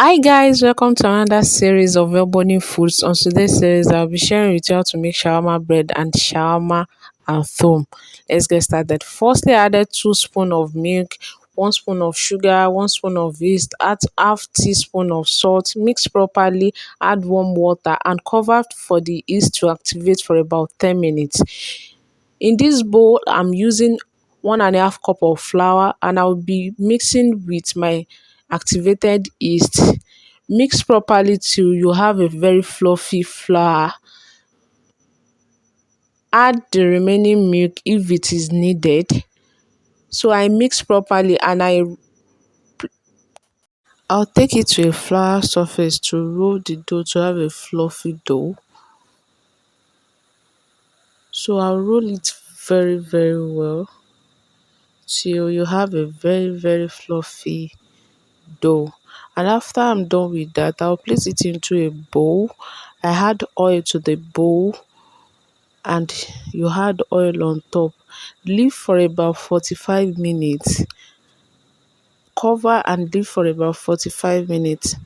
Hi guys, welcome to another series of well-burning foods. On today's series, I'll be sharing with you how to make shawarma bread and shawarma at home. Let's get started. Firstly, I added 2 spoons of milk, 1 spoon of sugar, 1 spoon of yeast, add half teaspoon of salt, mix properly, add warm water and cover for the yeast to activate for about 10 minutes. In this bowl, I'm using 1.5 cup of flour and I'll be mixing with my activated yeast. Mix properly till you have a very fluffy flour. Add the remaining milk if it is needed. So I mix properly and I'll take it to a flour surface to roll the dough to have a fluffy dough. So I'll roll it very well till you have a very fluffy dough. And after I'm done with that, I'll place it into a bowl. I add oil to the bowl and you add oil on top. Leave for about 45 minutes. Cover and leave for about 45 minutes.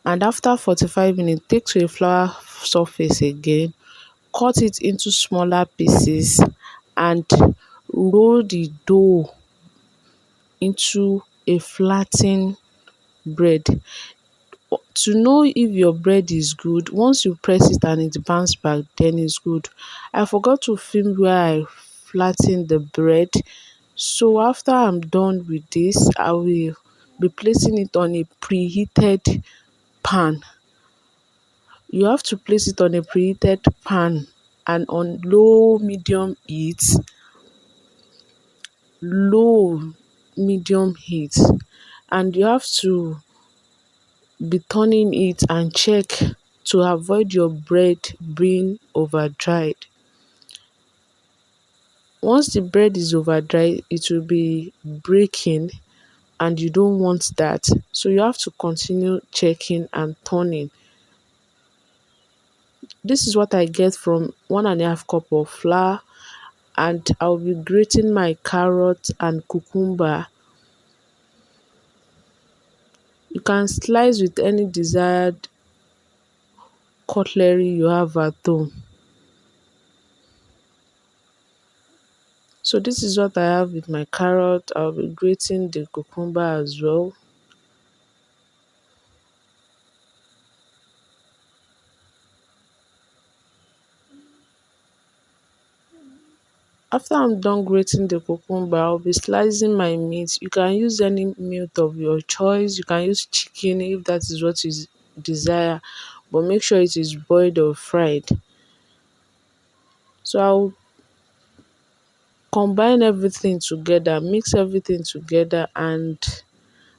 And after 45 minutes, take to a flour surface again, cut it into smaller pieces and roll the dough into a flattened bread. To know if your bread is good, once you press it and it bounce back, then it's good. I forgot to film where I flatten the bread, so after I'm done with this, I will be placing it on a preheated pan. You have to place it on a preheated pan and on low medium heat, and you have to be turning it and check to avoid your bread being over dried. Once the bread is over dried, it will be breaking and you don't want that. So you have to continue checking and turning. This is what I get from 1.5 cup of flour, and I'll be grating my carrot and cucumber. You can slice with any desired cutlery you have at home. So this is what I have with my carrot. I'll be grating the cucumber as well. After I'm done grating the cucumber, I'll be slicing my meat. You can use any meat of your choice. You can use chicken if that is what you desire, but make sure it is boiled or fried. So I'll combine everything together, mix everything together, and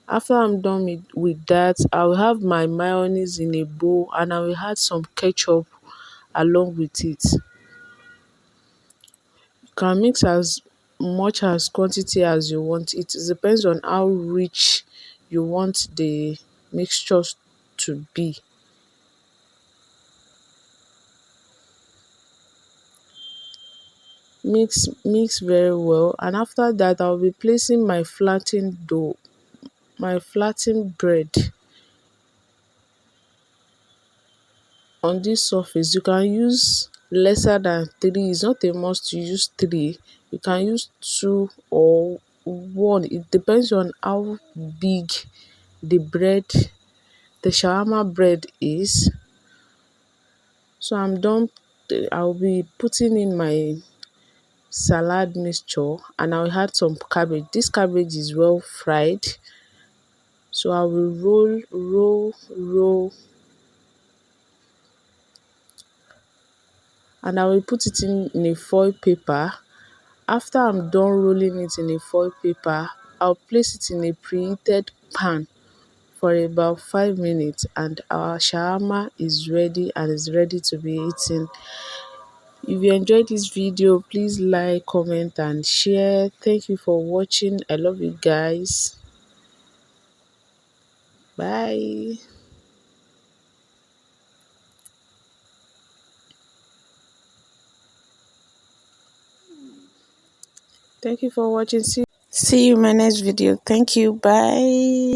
after I'm done with that, I'll have my mayonnaise in a bowl and I will add some ketchup along with it. You can mix as much as quantity as you want. It depends on how rich you want the mixtures to be. Mix very well, and after that I'll be placing my flattened dough, my flattened bread on this surface. You can use lesser than 3. It's not a must to use 3. You can use 2 or 1. It depends on how big the shawarma bread is. So I'm done. I'll be putting in my salad mixture and I'll add some cabbage. This cabbage is well fried. So I will roll and I will put it in a foil paper. After I'm done rolling it in a foil paper, I'll place it in a preheated pan for about 5 minutes and our shawarma is ready and is ready to be eaten. If you enjoyed this video, please like, comment and share. Thank you for watching. I love you guys. Bye. Thank you for watching. See you in my next video. Thank you. Bye.